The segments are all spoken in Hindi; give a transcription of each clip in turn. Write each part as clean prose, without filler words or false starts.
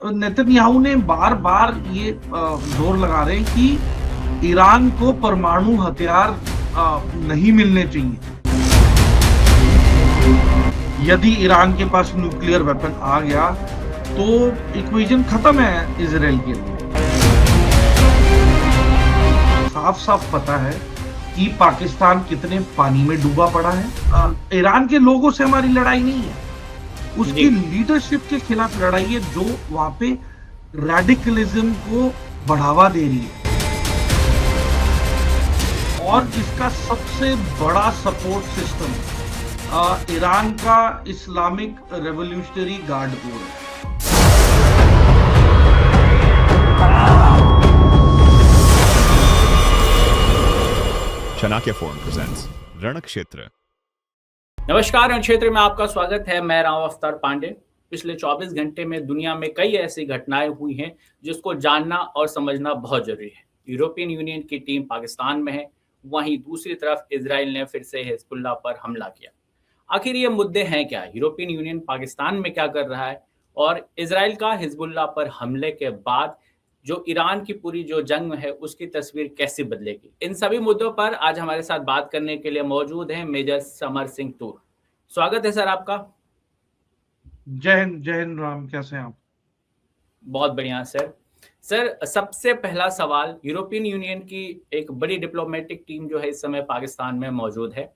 नेतन्याहू ने बार बार ये जोर लगा रहे हैं कि ईरान को परमाणु हथियार नहीं मिलने चाहिए। यदि ईरान के पास न्यूक्लियर वेपन आ गया तो इक्वेशन खत्म है इजराइल के लिए। साफ साफ पता है कि पाकिस्तान कितने पानी में डूबा पड़ा है। ईरान के लोगों से हमारी लड़ाई नहीं है, उसकी लीडरशिप के खिलाफ लड़ाई है जो वहां पे रेडिकलिज्म को बढ़ावा दे रही है। और इसका सबसे बड़ा सपोर्ट सिस्टम ईरान का इस्लामिक रेवोल्यूशनरी गार्ड कोर है। Chanakya Forum presents Ranakshetra. नमस्कार, रणक्षेत्र में आपका स्वागत है। मैं राव अफ्तार पांडे। पिछले 24 घंटे में दुनिया में कई ऐसी घटनाएं हुई हैं जिसको जानना और समझना बहुत जरूरी है। यूरोपियन यूनियन की टीम पाकिस्तान में है, वहीं दूसरी तरफ इजराइल ने फिर से हिजबुल्लाह पर हमला किया। आखिर ये मुद्दे हैं क्या? यूरोपियन यूनियन पाकिस्तान में क्या कर रहा है? और इजराइल का हिजबुल्लाह पर हमले के बाद जो ईरान की पूरी जो जंग है उसकी तस्वीर कैसे बदलेगी? इन सभी मुद्दों पर आज हमारे साथ बात करने के लिए मौजूद हैं मेजर समर सिंह तूर। स्वागत है सर आपका। जय हिंद राम, कैसे हैं आप? बहुत बढ़िया सर। सबसे पहला सवाल, यूरोपियन यूनियन की एक बड़ी डिप्लोमेटिक टीम जो है इस समय पाकिस्तान में मौजूद है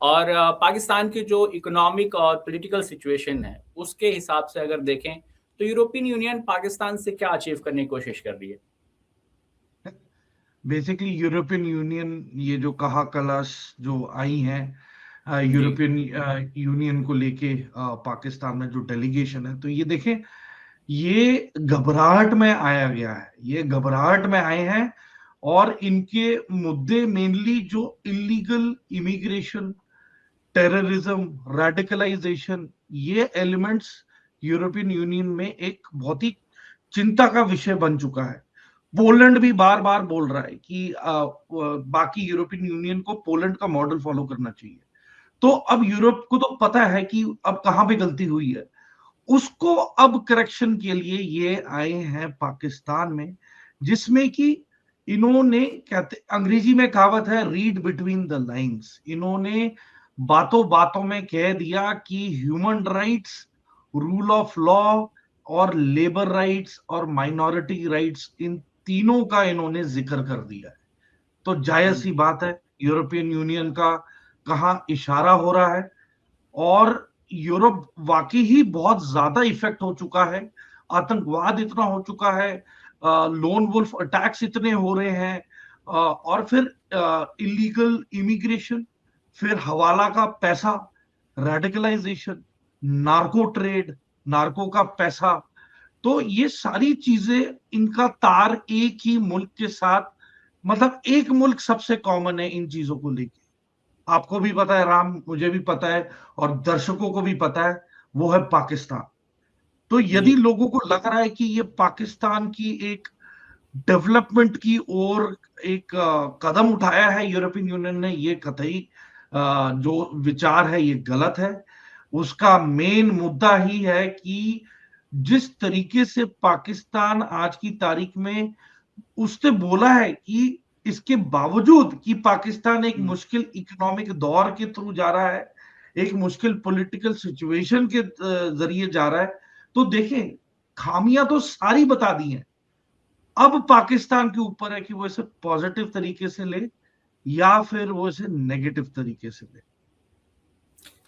और पाकिस्तान की जो इकोनॉमिक और पॉलिटिकल सिचुएशन है उसके हिसाब से अगर देखें तो यूरोपियन यूनियन पाकिस्तान से क्या अचीव करने की कोशिश कर रही है? बेसिकली यूरोपियन यूनियन ये जो कहा कलश जो आई हैं यूरोपियन यूनियन को लेके पाकिस्तान में जो डेलीगेशन है, तो ये देखें, ये घबराहट में आया गया है। ये घबराहट में आए हैं और इनके मुद्दे मेनली जो इलीगल इमिग्रेशन, टेररिज्म, रेडिकलाइजेशन, ये एलिमेंट्स यूरोपियन यूनियन में एक बहुत ही चिंता का विषय बन चुका है। पोलैंड भी बार बार बोल रहा है कि बाकी यूरोपियन यूनियन को पोलैंड का मॉडल फॉलो करना चाहिए। तो अब यूरोप को तो पता है कि अब कहां पे गलती हुई है, उसको अब करेक्शन के लिए ये आए हैं पाकिस्तान में, जिसमें कि इन्होंने, कहते अंग्रेजी में कहावत है, रीड बिटवीन द लाइंस। इन्होंने बातों बातों में कह दिया कि human rights, rule of law और लेबर राइट्स और माइनॉरिटी राइट्स, इन तीनों का इन्होंने जिक्र कर दिया है। तो जायज सी बात है, यूरोपियन यूनियन का कहां इशारा हो रहा है। और यूरोप वाकई ही बहुत ज्यादा इफेक्ट हो चुका है, आतंकवाद इतना हो चुका है, लोन वुल्फ अटैक्स इतने हो रहे हैं, और फिर इलीगल इमिग्रेशन, फिर हवाला का पैसा, रेडिकलाइजेशन, नार्को ट्रेड, नार्को का पैसा। तो ये सारी चीजें, इनका तार एक ही मुल्क के साथ, मतलब एक मुल्क सबसे कॉमन है इन चीजों को लेके। आपको भी पता है राम, मुझे भी पता है और दर्शकों को भी पता है, वो है पाकिस्तान। तो यदि लोगों को लग रहा है कि ये पाकिस्तान की एक डेवलपमेंट की ओर एक कदम उठाया है यूरोपियन यूनियन ने, ये कतई जो विचार है ये गलत है। उसका मेन मुद्दा ही है कि जिस तरीके से पाकिस्तान आज की तारीख में, उसने बोला है कि इसके बावजूद कि पाकिस्तान एक मुश्किल इकोनॉमिक दौर के थ्रू जा रहा है, एक मुश्किल पॉलिटिकल सिचुएशन के जरिए जा रहा है, तो देखें, खामियां तो सारी बता दी हैं। अब पाकिस्तान के ऊपर है कि वो इसे पॉजिटिव तरीके से ले या फिर वो इसे नेगेटिव तरीके से ले।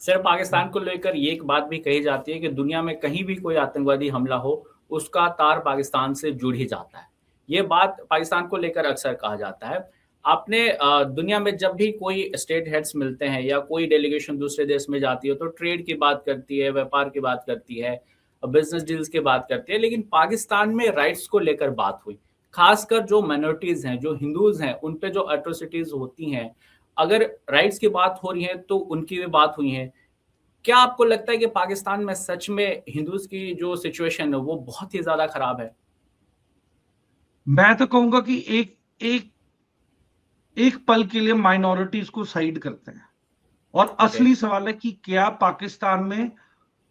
सर, पाकिस्तान को लेकर ये एक बात भी कही जाती है कि दुनिया में कहीं भी कोई आतंकवादी हमला हो उसका तार पाकिस्तान से जुड़ ही जाता है। ये बात पाकिस्तान को लेकर अक्सर कहा जाता है। आपने दुनिया में जब भी कोई स्टेट हेड्स मिलते हैं या कोई डेलीगेशन दूसरे देश में जाती है तो ट्रेड की बात करती है, व्यापार की बात करती है, बिजनेस डील्स की बात करती है, लेकिन पाकिस्तान में राइट्स को लेकर बात हुई। खासकर जो माइनॉरिटीज हैं, जो हिंदूज हैं, उन पे जो एट्रोसिटीज होती हैं, अगर राइट्स की बात हो रही है तो उनकी भी बात हुई है। क्या आपको लगता है कि पाकिस्तान में सच में हिंदूज की जो सिचुएशन है वो बहुत ही ज्यादा खराब है? मैं तो कहूंगा कि एक पल के लिए माइनॉरिटीज को साइड करते हैं और असली सवाल है कि क्या पाकिस्तान में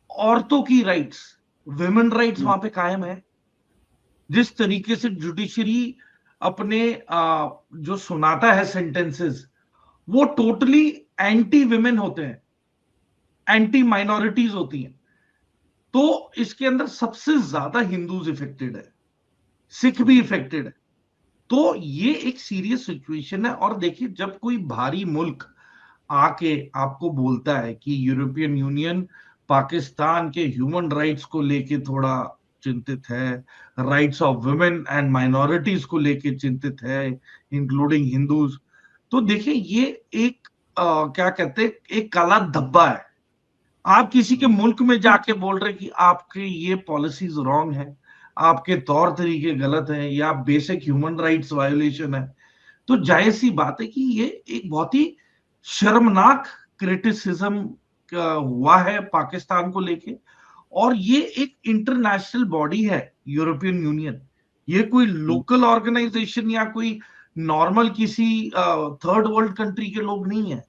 औरतों की राइट्स, विमेन राइट्स वहां पे कायम है? जिस तरीके से जुडिशरी अपने जो सुनाता है सेंटेंसेस, वो टोटली एंटी विमेन होते हैं, एंटी माइनॉरिटीज होती हैं। तो इसके अंदर सबसे ज्यादा हिंदूज इफेक्टेड है, सिख भी इफेक्टेड है। तो ये एक सीरियस सिचुएशन है। और देखिए, जब कोई भारी मुल्क आके आपको बोलता है कि यूरोपियन यूनियन पाकिस्तान के ह्यूमन राइट्स को लेके थोड़ा चिंतित है, rights of women and minorities को लेके चिंतित है, इंक्लूडिंग हिंदूज, तो देखिए ये एक क्या कहते हैं, एक काला धब्बा है। आप किसी के मुल्क में जाके बोल रहे कि आपके ये पॉलिसीज रॉन्ग है, आपके तौर तरीके गलत हैं, या बेसिक ह्यूमन राइट्स वायोलेशन है, तो जाहिर सी बात है कि ये एक बहुत ही शर्मनाक क्रिटिसिज्म हुआ है पाकिस्तान को लेके। और ये एक इंटरनेशनल बॉडी है यूरोपियन यूनियन, ये कोई लोकल ऑर्गेनाइजेशन या कोई नॉर्मल किसी थर्ड वर्ल्ड कंट्री के लोग नहीं है।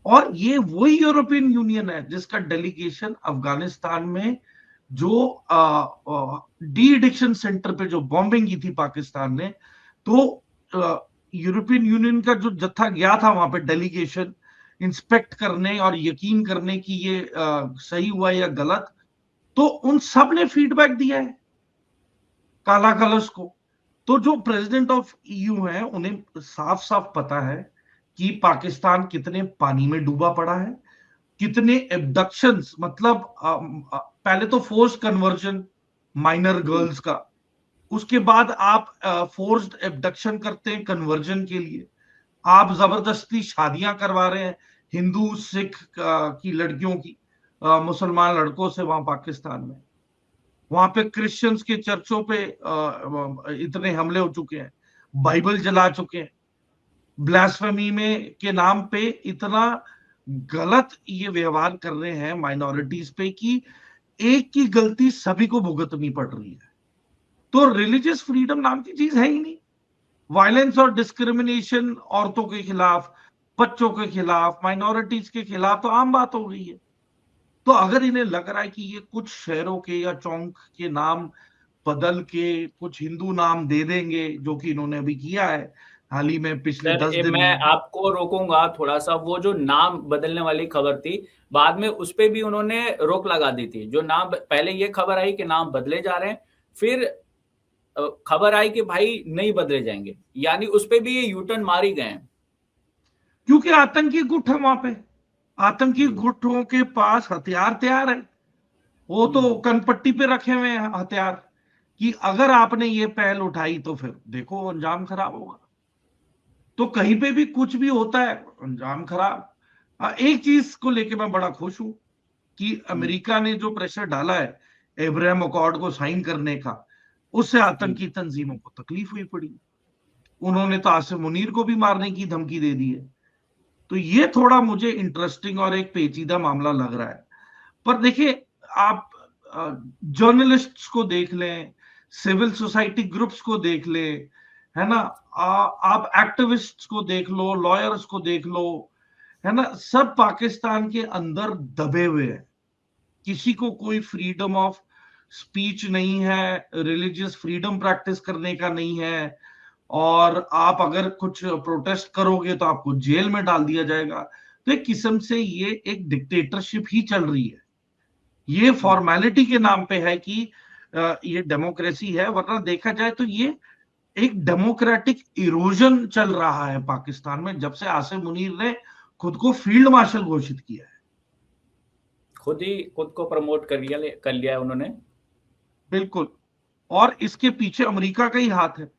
और ये वही यूरोपियन यूनियन है जिसका डेलीगेशन अफगानिस्तान में जो डी एडिक्शन सेंटर पे जो बॉम्बिंग की थी पाकिस्तान ने, तो यूरोपियन यूनियन का जो जत्था गया था वहां पे डेलीगेशन इंस्पेक्ट करने और यकीन करने की ये सही हुआ या गलत, तो उन सब ने फीडबैक दिया है काला कलश को। तो जो प्रेसिडेंट ऑफ ईयू है उन्हें साफ साफ पता है कि पाकिस्तान कितने पानी में डूबा पड़ा है, कितने एब्डक्शंस, मतलब पहले तो फोर्स कन्वर्जन माइनर गर्ल्स का, उसके बाद आप फोर्स्ड एब्डक्शन करते हैं कन्वर्जन के लिए, आप जबरदस्ती शादियां करवा रहे हैं हिंदू सिख की लड़कियों की मुसलमान लड़कों से वहां पाकिस्तान में। वहां पे क्रिश्चियंस के चर्चों पे इतने हमले हो चुके हैं, बाइबल जला चुके हैं, ब्लास्फेमी में के नाम पे इतना गलत ये व्यवहार कर रहे हैं माइनॉरिटीज पे कि एक की गलती सभी को भुगतनी पड़ रही है। तो रिलीजियस फ्रीडम नाम की चीज है ही नहीं। वायलेंस और डिस्क्रिमिनेशन औरतों के खिलाफ, बच्चों के खिलाफ, माइनॉरिटीज के खिलाफ तो आम बात हो गई है। तो अगर इन्हें लग रहा है कि ये कुछ शहरों के या चौक के नाम बदल के कुछ हिंदू नाम दे देंगे, जो कि इन्होंने अभी किया है हाल ही में पिछले 10 दिन मैं में। आपको रोकूंगा थोड़ा सा। वो जो नाम बदलने वाली खबर थी, बाद में उस पे भी उन्होंने रोक लगा दी थी। जो नाम पहले ये खबर आई कि नाम बदले जा रहे हैं, फिर खबर आई कि भाई नहीं बदले जाएंगे, यानी उस पे भी ये यूटर्न मार ही गए हैं। क्योंकि आतंकी गुट है वहां पे, आतंकी गुटों के पास हथियार तैयार है, वो तो कनपट्टी पे रखे हुए हैं हथियार, कि अगर आपने ये पहल उठाई तो फिर देखो अंजाम खराब होगा। तो कहीं पे भी कुछ भी होता है, अंजाम खराब। एक चीज को लेके मैं बड़ा खुश हूं कि अमेरिका ने जो प्रेशर डाला है एब्राहम अकॉर्ड को साइन करने का, उससे आतंकी तंजीमों को तकलीफ हुई पड़ी। उन्होंने तो आसिम मुनीर को भी मारने की धमकी दे दी है। तो ये थोड़ा मुझे इंटरेस्टिंग और एक पेचीदा मामला लग रहा है। पर देखिए, आप जर्नलिस्ट्स को देख लें, सिविल सोसाइटी ग्रुप्स को देख लें, है ना, आप एक्टिविस्ट्स को देख लो, लॉयर्स को देख लो, है ना, सब पाकिस्तान के अंदर दबे हुए हैं। किसी को कोई फ्रीडम ऑफ स्पीच नहीं है, रिलीजियस फ्रीडम प्रैक्टिस करने का नहीं है, और आप अगर कुछ प्रोटेस्ट करोगे तो आपको जेल में डाल दिया जाएगा। तो एक किस्म से ये एक डिक्टेटरशिप ही चल रही है। ये फॉर्मेलिटी के नाम पे है कि ये डेमोक्रेसी है, वरना देखा जाए तो ये एक डेमोक्रेटिक इरोजन चल रहा है पाकिस्तान में, जब से आसिम मुनीर ने खुद को फील्ड मार्शल घोषित किया है। खुद को प्रमोट कर लिया है उन्होंने। बिल्कुल। और इसके पीछे अमेरिका का ही हाथ है,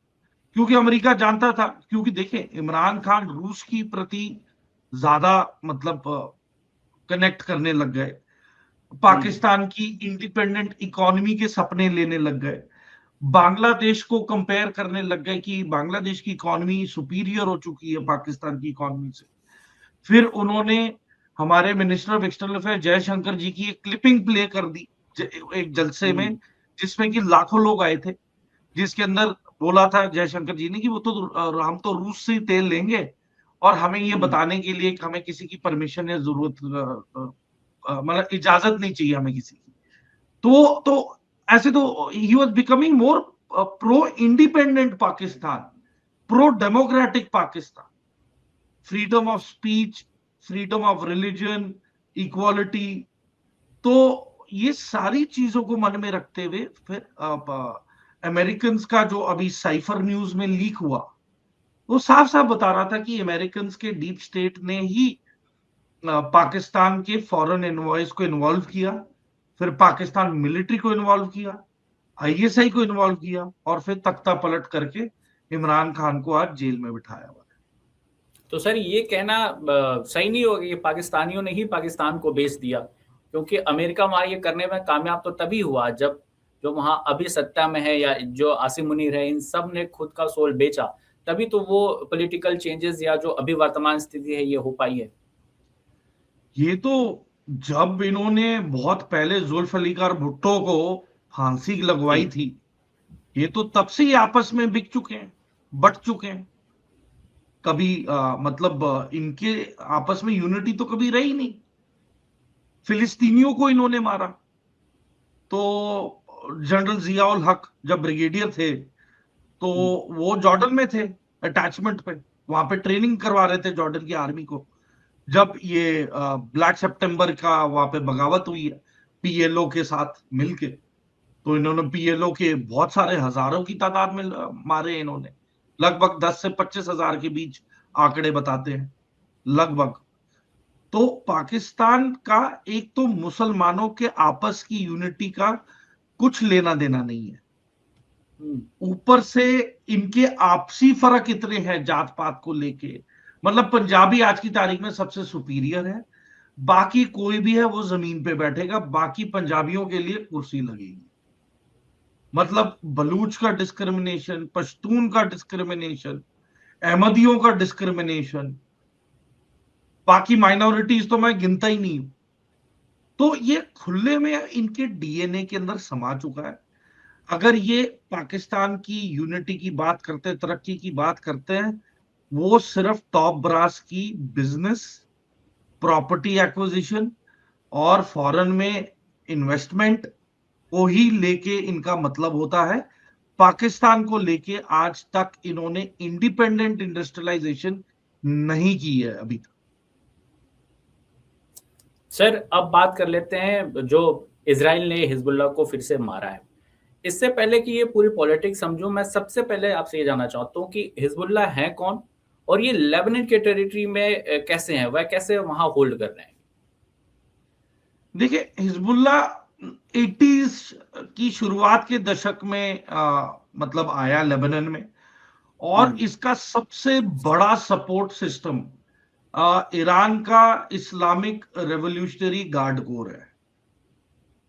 क्योंकि अमेरिका जानता था, क्योंकि देखें इमरान खान रूस की प्रति ज्यादा मतलब कनेक्ट करने लग गए, पाकिस्तान की इंडिपेंडेंट इकोनॉमी के सपने लेने लग गए, बांग्लादेश को कंपेयर करने लग गए कि बांग्लादेश की इकोनॉमी सुपीरियर हो चुकी है पाकिस्तान की इकोनॉमी से। फिर उन्होंने हमारे minister of external affair Jaishankar ji की एक क्लिपिंग प्ले कर दी एक जलसे में, जिसमें कि लाखों लोग आए थे, जिसके अंदर बोला था जयशंकर जी ने कि वो तो हम तो रूस से ही तेल लेंगे, और हमें ये बताने के लिए कि हमें किसी की परमिशन या जरूरत मतलब इजाजत नहीं चाहिए हमें किसी की। तो ऐसे तो he was becoming more pro independent Pakistan, pro democratic Pakistan, freedom of speech, freedom of religion, equality. तो ये सारी चीजों को मन में रखते हुए फिर अमेरिकन का जो अभी साइफर न्यूज में लीक हुआ, वो साफ साफ बता रहा था कि अमेरिकन के डीप स्टेट ने ही पाकिस्तान के फॉरेन एनवॉयज को इन्वॉल्व किया, फिर पाकिस्तान मिलिट्री को इन्वॉल्व किया, आईएसआई को इन्वॉल्व किया, और फिर तख्ता पलट करके इमरान खान को आज जेल में बिठाया हुआ है। तो सर ये कहना सही नहीं होगा कि पाकिस्तानियों ने ही पाकिस्तान को बेच दिया, क्योंकि अमेरिका वहां ये करने में कामयाब तो तभी हुआ जब जो वहां अभी सत्ता में है या जो आसिम मुनीर है, इन सब ने खुद का सोल बेचा, तभी तो वो पॉलिटिकल चेंजेस या जो अभी वर्तमान स्थिति है ये हो पाई है। ये तो जब इन्होंने बहुत पहले जुल्फिकार भुट्टो को फांसी लगवाई थी, ये तो तब से ही आपस में बिक चुके हैं, बट चुके हैं। कभी मतलब इनके आपस में यूनिटी तो कभी रही नहीं। फिलिस्तीनियों को इन्होंने मारा, तो जनरल जियाउल हक जब ब्रिगेडियर थे तो वो जॉर्डन में थे अटैचमेंट पे, वहां पे ट्रेनिंग करवा रहे थे जॉर्डन की आर्मी को। जब ये ब्लैक सितंबर का वहां पे बगावत हुई है पीएलओ के साथ मिलके, तो इन्होंने पीएलओ के बहुत सारे हजारों की तादाद में मारे इन्होंने, लगभग 10 से 25 हजार के बीच आंकड़े बताते हैं लगभग। तो पाकिस्तान का एक तो मुसलमानों के आपस की यूनिटी का कुछ लेना देना नहीं है, ऊपर से इनके आपसी फर्क इतने हैं जात पात को लेके। मतलब पंजाबी आज की तारीख में सबसे सुपीरियर है, बाकी कोई भी है वो जमीन पे बैठेगा, बाकी पंजाबियों के लिए कुर्सी लगेगी। मतलब बलूच का डिस्क्रिमिनेशन, पश्तून का डिस्क्रिमिनेशन, अहमदियों का डिस्क्रिमिनेशन, बाकी माइनॉरिटीज तो मैं गिनता ही नहीं हूं। तो ये खुले में इनके डीएनए के अंदर समा चुका है। अगर ये पाकिस्तान की यूनिटी की बात करते हैं, तरक्की की बात करते हैं, वो सिर्फ टॉप ब्रास की बिजनेस, प्रॉपर्टी एक्विजिशन और फॉरेन में इन्वेस्टमेंट को ही लेके इनका मतलब होता है। पाकिस्तान को लेके आज तक इन्होंने इंडिपेंडेंट इंडस्ट्रियलाइजेशन नहीं की है अभी तक। सर अब बात कर लेते हैं जो इजराइल ने हिजबुल्लाह को फिर से मारा है। इससे पहले कि ये पूरी पॉलिटिक्स समझूं, मैं सबसे पहले आपसे ये जानना चाहता हूँ कि हिजबुल्लाह है कौन और ये लेबनान के टेरिटरी में कैसे हैं, वह कैसे वहां होल्ड कर रहे हैं? देखिए, हिजबुल्लाह 80s की शुरुआत के दशक में मतलब आया लेबनान में, और इसका सबसे बड़ा सपोर्ट सिस्टम ईरान का इस्लामिक रेवोल्यूशनरी गार्ड कोर है।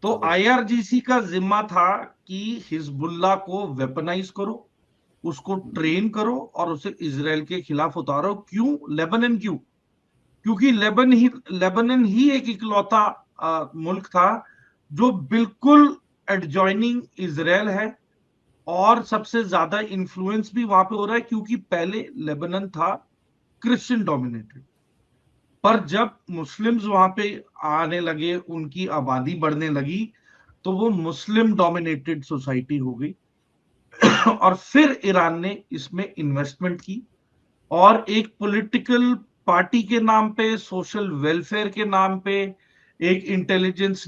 तो आईआरजीसी का जिम्मा था कि हिजबुल्लाह को वेपनाइज करो, उसको ट्रेन करो और उसे इजराइल के खिलाफ उतारो। क्यों लेबनान? क्यों? क्योंकि लेबनान ही एक इकलौता मुल्क था जो बिल्कुल एडजॉइनिंग इजराइल है, और सबसे ज्यादा इन्फ्लुएंस भी वहां पे हो रहा है क्योंकि पहले लेबनान था क्रिश्चियन डोमिनेटेड, पर जब मुस्लिम्स वहां पे आने लगे, उनकी आबादी बढ़ने लगी, तो वो मुस्लिम डोमिनेटेड सोसाइटी हो गई। और फिर ईरान ने इसमें इन्वेस्टमेंट की, और एक पॉलिटिकल पार्टी के नाम पे, सोशल वेलफेयर के नाम पे, एक इंटेलिजेंस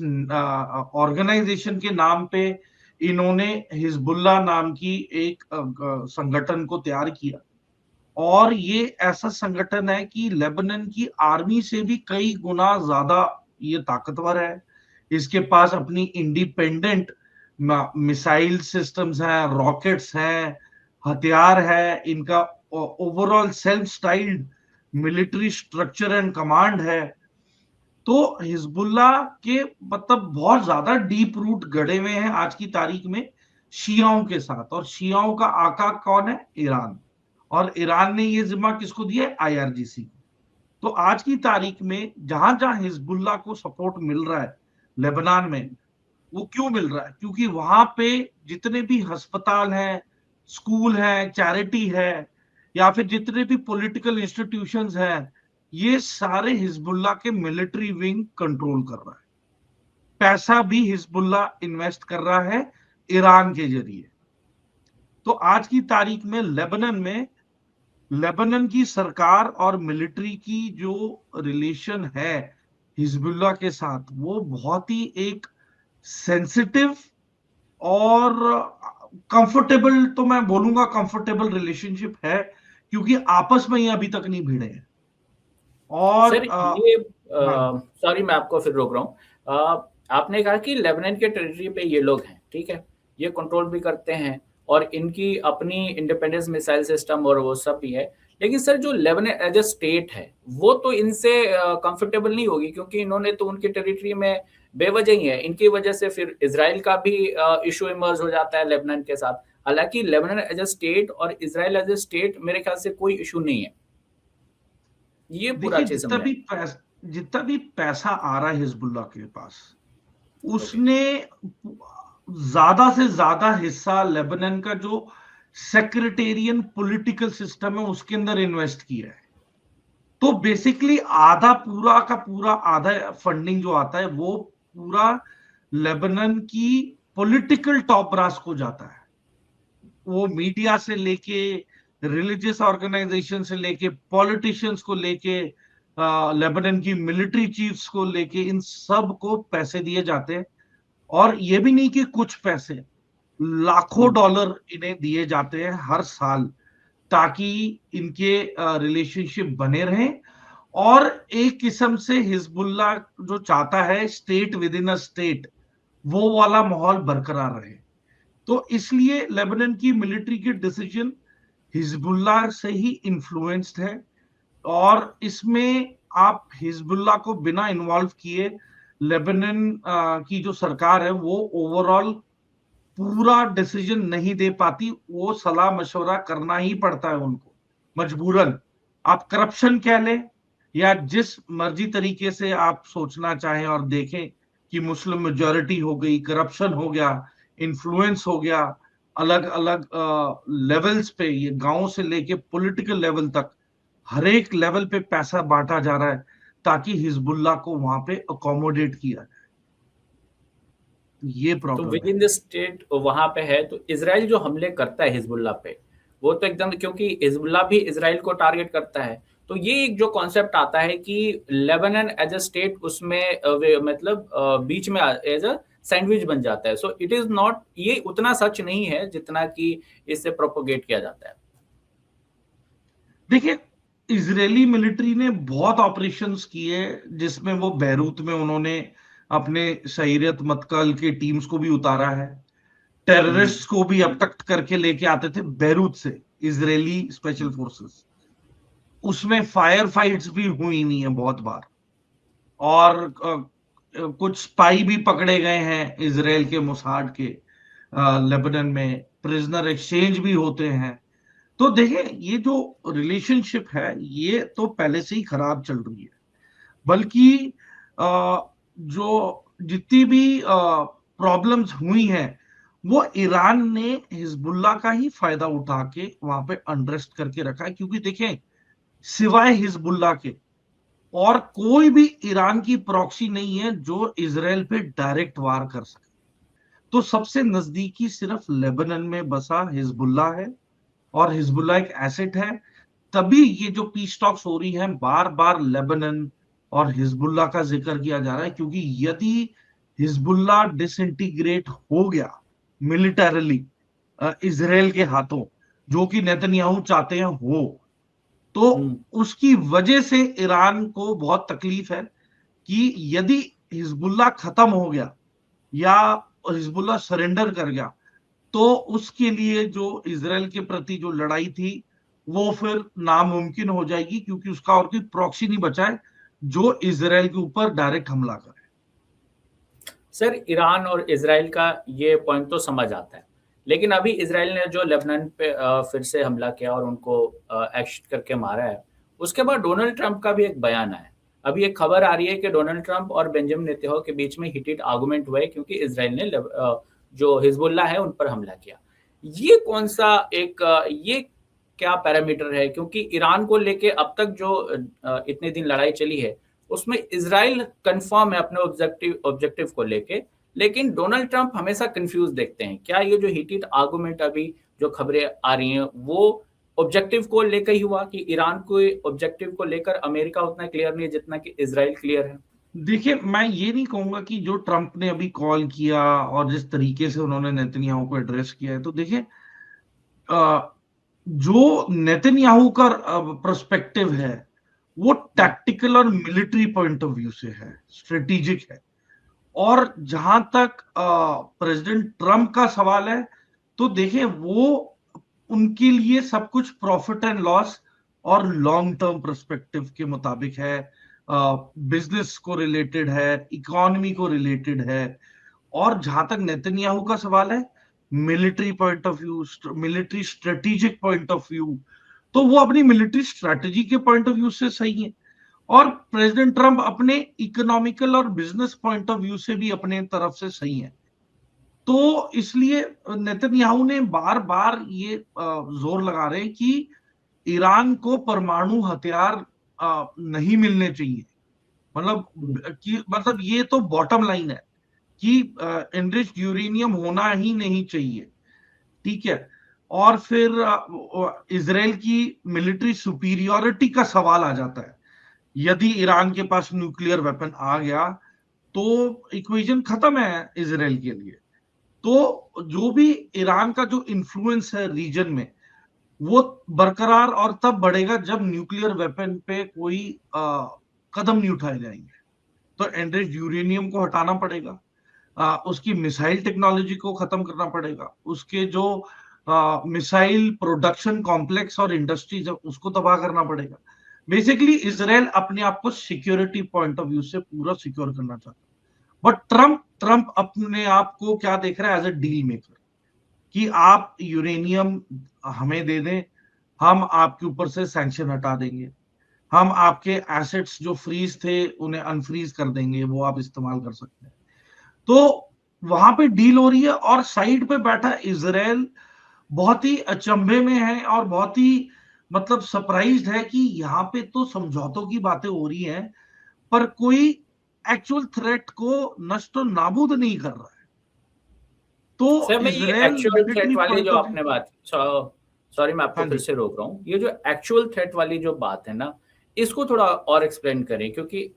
ऑर्गेनाइजेशन के नाम पे इन्होंने हिजबुल्लाह नाम की एक संगठन को तैयार किया। और ये ऐसा संगठन है कि लेबनान की आर्मी से भी कई गुना ज्यादा ये ताकतवर है। इसके पास अपनी इंडिपेंडेंट मिसाइल सिस्टम्स हैं, रॉकेट्स हैं, हथियार है, इनका overall self styled military structure and command है। तो हिजबुल्लाह के मतलब बहुत ज्यादा डीप रूट गड़े हुए हैं आज की तारीख में शियाओं के साथ, और शियाओं का आका कौन है? ईरान। और ईरान ने ये जिम्मा किसको दिया है? आईआरजीसी को। तो आज की तारीख में जहां जहां हिजबुल्लाह को सपोर्ट मिल रहा है लेबनान में, वो क्यों मिल रहा है? क्योंकि वहां पे जितने भी अस्पताल हैं, स्कूल हैं, चैरिटी है, या फिर जितने भी पॉलिटिकल इंस्टीट्यूशंस हैं, ये सारे हिजबुल्लाह के मिलिट्री विंग कंट्रोल कर रहा है। पैसा भी हिजबुल्लाह इन्वेस्ट कर रहा है ईरान के जरिए। तो आज की तारीख में लेबनान की सरकार और मिलिट्री की जो रिलेशन है हिजबुल्लाह के साथ, वो बहुत ही एक सेंसिटिव और कंफर्टेबल, तो मैं बोलूंगा कंफर्टेबल रिलेशनशिप है, क्योंकि आपस में ये अभी तक नहीं भिड़े हैं। और सर ये हाँ सॉरी मैं आपको फिर रोक रहा हूँ। आपने कहा कि लेबनान के टेरिटरी पे ये लोग हैं, ठीक है, ये कंट्रोल भी करते हैं और इनकी अपनी इंडिपेंडेंस मिसाइल सिस्टम और वो सब भी है, लेकिन सर जो लेबनान एज अ स्टेट है वो तो इनसे कंफर्टेबल नहीं होगी, क्योंकि इन्होंने तो उनके टेरिटरी में बेवजह ही है, इनकी वजह से फिर इसराइल का भी इशू इमर्ज हो जाता है लेबनान के साथ। हालांकि लेबनान एज अ स्टेट और इसराइल एज अ स्टेट मेरे ख्याल से कोई इशू नहीं है, ये पूरा देखिए, चीज समझाएं। जितना भी पैसा आ रहा है हिजबुल्लाह के पास, ओके। उसने ज्यादा से ज्यादा हिस्सा लेबनान का जो सेक्रेटेरियन पॉलिटिकल सिस्टम है उसके अंदर इन्वेस्ट किया है। तो बेसिकली आधा पूरा का पूरा आधा फंडिंग जो आता है वो पूरा लेबनान की पॉलिटिकल टॉप ब्रास को जाता है। वो मीडिया से लेके रिलीजियस ऑर्गेनाइजेशन से लेके पॉलिटिशियंस को लेके लेबनान की मिलिट्री चीफ्स को लेके इन सब को पैसे दिए जाते हैं। और ये भी नहीं कि कुछ पैसे, लाखों डॉलर इन्हें दिए जाते हैं हर साल, ताकि इनके रिलेशनशिप बने रहें। और एक किस्म से हिजबुल्लाह जो चाहता है state with in a state, वो वाला माहौल बरकरार रहे। तो इसलिए लेबनान की मिलिट्री के डिसीजन हिजबुल्लाह से ही इन्फ्लुएंस्ड है। और इसमें आप हिजबुल्लाह को बिना इन्वॉल्व किए लेबनान की जो सरकार है वो ओवरऑल पूरा डिसीजन नहीं दे पाती। वो सलाह मशवरा करना ही पड़ता है उनको मजबूरन। आप करप्शन कह लें या जिस मर्जी तरीके से आप सोचना चाहें और देखें कि मुस्लिम मेजॉरिटी हो गई, करप्शन हो गया, इन्फ्लुएंस हो गया, अलग अलग लेवल्स पे, ये गांव से लेके पॉलिटिकल लेवल तक हर एक लेवल पे पैसा बांटा जा रहा है ताकि हिजबुल्लाह को वहां पे अकोमोडेट किया जाए। ये तो प्रॉब्लम विद है। इन द स्टेट वहां पे है, तो इसराइल जो हमले करता है हिजबुल्लाह पे, वो तो एकदम, क्योंकि हिजबुल्लाह भी इसराइल को टारगेट करता है, तो ये एक जो कॉन्सेप्ट आता है कि लेबनान एज अ स्टेट उसमें मतलब बीच में एज अ सैंडविच बन जाता है। सो इट इज नॉट, ये उतना सच नहीं है जितना कि इससे प्रोपोगेट किया जाता है। देखिए, इजरायली मिलिट्री ने बहुत ऑपरेशंस किए जिसमें वो बैरूत में उन्होंने अपने शरीयत मतकल के टीम्स को भी उतारा है। हम्म। टेररिस्ट को भी अबडक्ट करके लेके आते थे बैरूत से इजरायली स्पेशल फोर्सेस। उसमें फायर फाइट्स भी हुई नहीं है बहुत बार। और कुछ स्पाई भी पकड़े गए हैं इसराइल के मोसाड के। लेबनान में प्रिजनर एक्सचेंज भी होते हैं। तो देखें, ये जो रिलेशनशिप है ये तो पहले से ही खराब चल रही है। बल्कि जो जितनी भी प्रॉब्लम्स हुई हैं वो ईरान ने हिजबुल्लाह का ही फायदा उठा के वहां पे अनरेस्ट करके रखा है। क्योंकि देखें, सिवाय हिजबुल्लाह के और कोई भी ईरान की प्रॉक्सी नहीं है जो इसराइल पे डायरेक्ट वार कर सके। तो सबसे नजदीकी सिर्फ लेबनान में बसा हिजबुल्लाह है। और हिजबुल्लाह एक एसेट है। तभी ये जो पीस टॉक्स हो रही हैं बार बार लेबनान और हिजबुल्लाह का जिक्र किया जा रहा है, क्योंकि यदि हिजबुल्लाह डिसइंटीग्रेट हो गया मिलिटरली इसराइल के हाथों, जो कि नेतन्याहू चाहते हैं हो, तो हम्म। उसकी वजह से ईरान को बहुत तकलीफ है कि यदि हिजबुल्लाह खत्म हो गया या हिजबुल्लाह सरेंडर कर गया, तो उसके लिए जो इसराइल के प्रति जो लड़ाई थी वो फिर नामुमकिन हो जाएगी, क्योंकि उसका और कोई प्रॉक्सी नहीं बचा है जो इसराइल के ऊपर डायरेक्ट हमला करे। सर ईरान और इसराइल का ये पॉइंट तो समझ आता है, लेकिन अभी इसराइल ने जो लेबनान पे फिर से हमला किया और उनको एक्शन करके मारा है, उसके बाद डोनाल्ड ट्रंप का भी एक बयान आया। अभी एक खबर आ रही है कि डोनाल्ड ट्रंप और बेंजामिन नेतन्याहू के बीच में हीटेड आर्गुमेंट हुए क्योंकि इसराइल ने जो हिजबुल्लाह है उन पर हमला किया। ये कौन सा एक ये क्या पैरामीटर है, क्योंकि ईरान को लेके अब तक जो इतने दिन लड़ाई चली है उसमें इसराइल कंफर्म है अपने ऑब्जेक्टिव को लेके, लेकिन डोनाल्ड ट्रंप हमेशा कंफ्यूज देखते हैं। क्या ये जो हीटेड आर्गुमेंट अभी जो खबरें आ रही हैं वो ऑब्जेक्टिव को लेकर ही हुआ कि ईरान के ऑब्जेक्टिव को लेकर अमेरिका उतना क्लियर नहीं है जितना कि इजराइल क्लियर है? देखिए, मैं ये नहीं कहूंगा कि जो ट्रंप ने अभी कॉल किया और जिस तरीके से उन्होंने नेतन्याहू को एड्रेस किया है, तो देखिए जो नेतन्याहू का पर्सपेक्टिव है वो टैक्टिकल और मिलिट्री पॉइंट ऑफ व्यू से है, स्ट्रेटेजिक है। और जहां तक प्रेसिडेंट ट्रंप का सवाल है, तो देखिए वो उनके लिए सब कुछ प्रॉफिट एंड लॉस और लॉन्ग टर्म पर्सपेक्टिव के मुताबिक है, बिजनेस को रिलेटेड है, इकोनॉमी को रिलेटेड है। और जहां तक नेतन्याहू का सवाल है, military point of view, military strategic point of view, तो वो अपनी मिलिट्री स्ट्रेटेजी के पॉइंट ऑफ व्यू से सही है। और प्रेसिडेंट ट्रंप अपने इकोनॉमिकल और बिजनेस पॉइंट ऑफ व्यू से भी अपने तरफ से सही है। तो इसलिए नेतन्याहू ने बार बार ये जोर लगा रहे कि ईरान को परमाणु हथियार नहीं मिलने चाहिए। मतलब ये तो बॉटम लाइन है कि एनरिच्ड यूरेनियम होना ही नहीं चाहिए, ठीक है। और फिर इजराइल की मिलिट्री सुपीरियोरिटी का सवाल आ जाता है। यदि ईरान के पास न्यूक्लियर वेपन आ गया तो इक्वेशन खत्म है इजराइल के लिए। तो जो भी ईरान का जो इन्फ्लुएंस है रीजन में, वो बरकरार और तब बढ़ेगा जब न्यूक्लियर वेपन पे कोई कदम नहीं उठाए जाएंगे। तो एनरिच्ड यूरेनियम को हटाना पड़ेगा, उसकी मिसाइल टेक्नोलॉजी को खत्म करना पड़ेगा, उसके जो मिसाइल प्रोडक्शन कॉम्प्लेक्स और इंडस्ट्रीज है उसको तबाह करना पड़ेगा। बेसिकली इजराइल अपने आप को सिक्योरिटी पॉइंट ऑफ व्यू से पूरा सिक्योर करना चाहता है। बट ट्रंप अपने आप को क्या देख रहा है, एज ए डील मेकर, कि आप यूरेनियम हमें दे दें, हम आपके ऊपर से सैंक्शन हटा देंगे, हम आपके एसेट्स जो फ्रीज थे उन्हें अनफ्रीज कर देंगे, वो आप इस्तेमाल कर सकते हैं। तो वहां पे डील हो रही है और साइड पे बैठा इजराइल बहुत ही अचंभे में है और बहुत ही मतलब सरप्राइज्ड है कि यहाँ पे तो समझौतों की बातें हो रही हैं पर कोई एक्चुअल थ्रेट को नष्ट नाबूद नहीं कर रहा है। तो सर मैं ये इजराइल एक्चुअल थ्रेट मिलिट्री वाली पॉइंट जो ऑफ आपने बात, सॉरी मैं आपको हाँ फिर जी, से रोक रहा हूँ, ये जो एक्चुअल थ्रेट वाली जो बात है ना, इसको थोड़ा और एक्सप्लेन करें, क्योंकि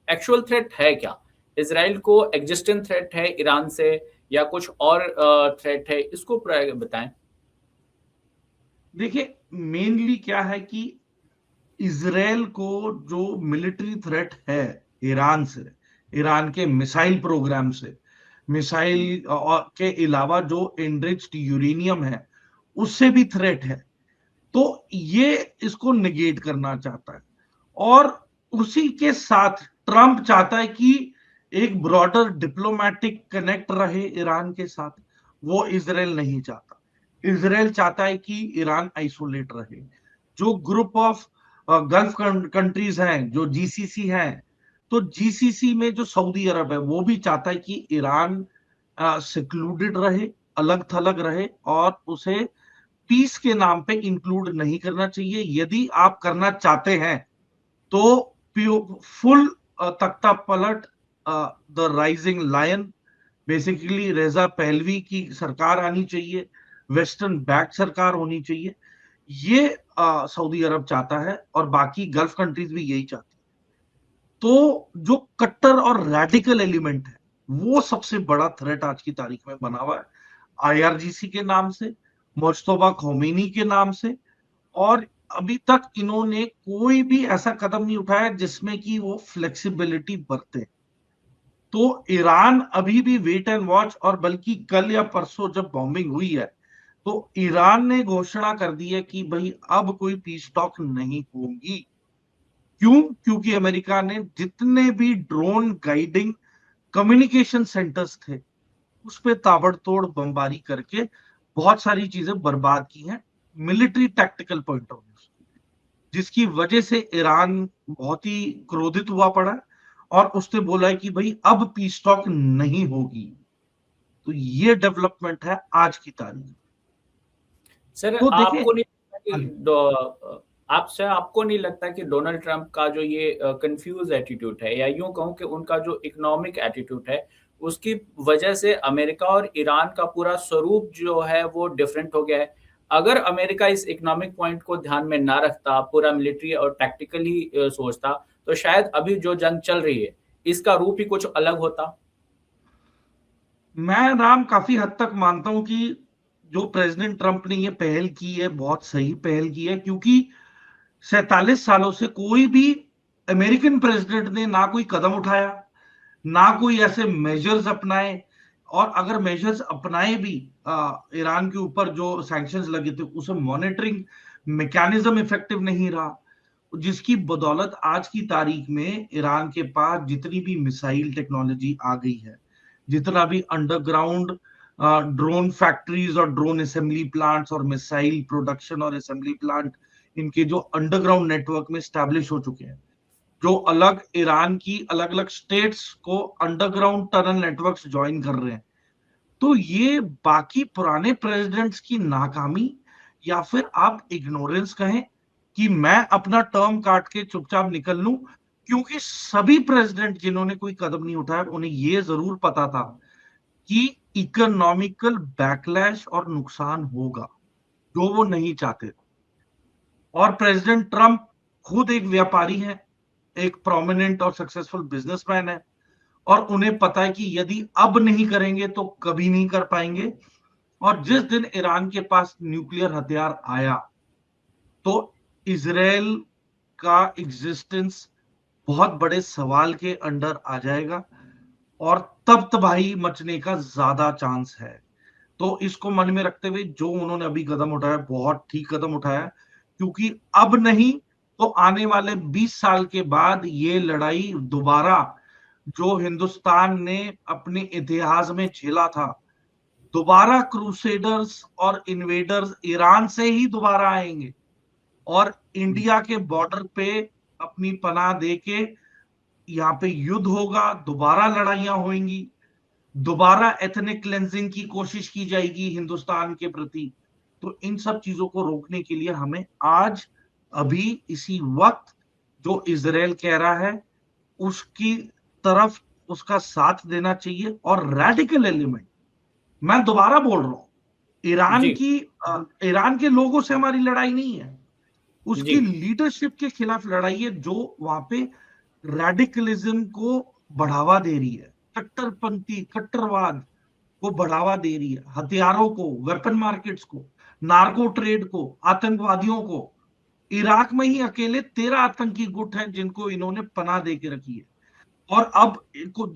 एक्चुअल थ्रेट है क्या? इजराइल को एग्जिस्टिंग थ्रेट है ईरान से या कुछ और थ्रेट है, इसको बताएं। देखिए मेनली क्या है कि इजराइल को जो मिलिट्री थ्रेट है ईरान से, ईरान के मिसाइल प्रोग्राम से, मिसाइल और के अलावा जो एनरिच्ड यूरेनियम है उससे भी थ्रेट है। तो ये इसको निगेट करना चाहता है। और उसी के साथ ट्रंप चाहता है कि एक ब्रॉडर डिप्लोमेटिक कनेक्ट रहे ईरान के साथ, वो इजराइल नहीं चाहता। इजराइल चाहता है कि ईरान आइसोलेट रहे। जो ग्रुप ऑफ गल्फ कंट्रीज हैं, जो जीसीसी हैं, तो जीसीसी में जो सऊदी अरब है वो भी चाहता है कि ईरान सिक्लूडेड रहे, अलग थलग रहे, और उसे पीस के नाम पे इंक्लूड नहीं करना चाहिए। यदि आप करना चाहते हैं तो फुल तख्ता पलट, the rising lion, basically Reza Pahlavi की सरकार आनी चाहिए, वेस्टर्न बैक सरकार होनी चाहिए। ये सऊदी अरब चाहता है और बाकी गल्फ कंट्रीज भी यही चाहती है। तो जो कट्टर और रेडिकल एलिमेंट है वो सबसे बड़ा थ्रेट आज की तारीख में बना हुआ है, आईआरजीसी के नाम से, मुज्तबा खोमेनी के नाम से। और अभी तक इन्होंने कोई भी ऐसा कदम नहीं उठाया जिसमें कि वो फ्लेक्सिबिलिटी बरते। तो ईरान अभी भी वेट एंड वॉच, और बल्कि कल या परसों जब बॉम्बिंग हुई है तो ईरान ने घोषणा कर दी है कि भाई अब कोई पीस टॉक नहीं होगी। क्यों? क्योंकि अमेरिका ने जितने भी ड्रोन गाइडिंग कम्युनिकेशन सेंटर्स थे उस पे ताबड़तोड़ बमबारी करके बहुत सारी चीजें बर्बाद की हैं, military tactical point of view, जिसकी वजह से ईरान बहुत ही क्रोधित हुआ पड़ा है और उसने बोला है कि भाई अब पीस टॉक नहीं होगी। तो ये डेवलपमेंट है आज की तारीख। सर तो देखें, आपको नहीं लगता हाँ कि जी, आपको नहीं लगता कि डोनाल्ड ट्रंप का जो ये कंफ्यूज एटीट्यूड है, या यूं कहूं कि उनका जो इकोनॉमिक एटीट्यूड है, उसकी वजह से अमेरिका और ईरान का पूरा स्वरूप जो है वो डिफरेंट हो गया है। अगर अमेरिका इस इकोनॉमिक पॉइंट को ध्यान में ना रखता, पूरा मिलिट्री और टैक्टिकली सोचता, तो शायद अभी जो जंग चल रही है इसका रूप ही कुछ अलग होता। मैं राम काफी हद तक मानता हूं कि जो प्रेसिडेंट ट्रंप ने ये पहल की है बहुत सही पहल की है, क्योंकि 47 सालों से कोई भी अमेरिकन प्रेसिडेंट ने ना कोई कदम उठाया, ना कोई ऐसे मेजर्स अपनाए, और अगर मेजर्स अपनाए भी ईरान के ऊपर जो सैंक्शंस लगे थे उसे मॉनिटरिंग मैकेनिज्म इफेक्टिव नहीं रहा, जिसकी बदौलत आज की तारीख में ईरान के पास जितनी भी मिसाइल टेक्नोलॉजी आ गई है, जितना भी अंडरग्राउंड ड्रोन फैक्ट्रीज और ड्रोन असेंबली प्लांट्स और मिसाइल प्रोडक्शन और असेंबली प्लांट इनके जो अंडरग्राउंड नेटवर्क में स्टैब्लिश हो चुके हैं, जो अलग ईरान की अलग अलग स्टेट्स को अंडरग्राउंड टनल नेटवर्क्स ज्वाइन कर रहे हैं, तो ये बाकी पुराने प्रेसिडेंट्स की नाकामी या फिर आप इग्नोरेंस कहें कि मैं अपना टर्म काट के चुपचाप निकल लूं, क्योंकि सभी प्रेसिडेंट जिन्होंने कोई कदम नहीं उठाया उन्हें यह जरूर पता था कि इकोनॉमिकल बैकलैश और नुकसान होगा, जो वो नहीं चाहते। और प्रेसिडेंट ट्रंप खुद एक व्यापारी है, एक प्रोमिनेंट और सक्सेसफुल बिजनेसमैन है, और उन्हें पता है कि यदि अब नहीं करेंगे तो कभी नहीं कर पाएंगे। और जिस दिन ईरान के पास न्यूक्लियर हथियार आया तो इजराइल का एग्जिस्टेंस बहुत बड़े सवाल के अंडर आ जाएगा, और तब तबाही मचने का ज्यादा चांस है। तो इसको मन में रखते हुए जो उन्होंने अभी कदम उठाया बहुत ठीक कदम उठाया, क्योंकि अब नहीं तो आने वाले 20 साल के बाद ये लड़ाई दोबारा जो हिंदुस्तान ने अपने इतिहास में झेला था, दोबारा क्रूसेडर्स और इन्वेडर्स ईरान से ही दोबारा आएंगे और इंडिया के बॉर्डर पे अपनी पनाह देके यहाँ पे युद्ध होगा, दोबारा लड़ाइयां होंगी, दोबारा एथनिक क्लेंजिंग की कोशिश की जाएगी हिंदुस्तान के प्रति। तो इन सब चीजों को रोकने के लिए हमें आज अभी इसी वक्त जो इजराइल कह रहा है उसकी तरफ उसका साथ देना चाहिए। और रेडिकल एलिमेंट, मैं दोबारा बोल रहा हूं, ईरान के लोगों से हमारी लड़ाई नहीं है, उसकी लीडरशिप के खिलाफ लड़ाई है जो वहां पे रेडिकलिज्म को बढ़ावा दे रही है, कट्टरपंथी कट्टरवाद को बढ़ावा दे रही है, हथियारों को, वेपन मार्केट्स को, नार्को ट्रेड को, आतंकवादियों को। इराक में ही अकेले 13 आतंकी गुट हैं जिनको इन्होंने पनाह दे के रखी है, और अब इनको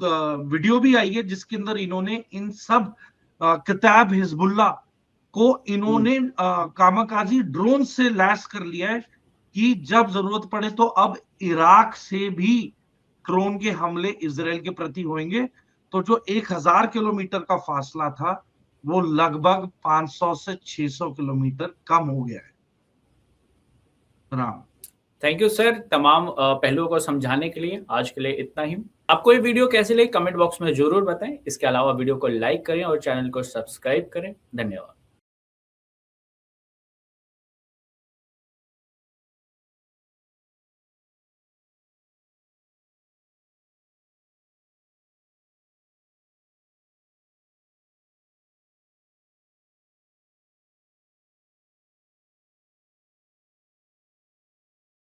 वीडियो भी आई है जिसके अंदर इन्होंने इन सब किताब हिजबुल्ला को इन्होंने कामाकाजी ड्रोन से लैस कर लिया है कि जब जरूरत पड़े तो अब इराक से भी ड्रोन के हमले इजराइल के प्रति होंगे। तो जो 1000 किलोमीटर का फासला था वो लगभग 500 से 600 किलोमीटर कम हो गया है। राम, थैंक यू सर तमाम पहलुओं को समझाने के लिए। आज के लिए इतना ही। आपको ये वीडियो कैसे लगी कमेंट बॉक्स में जरूर बताएं। इसके अलावा वीडियो को लाइक करें और चैनल को सब्सक्राइब करें। धन्यवाद।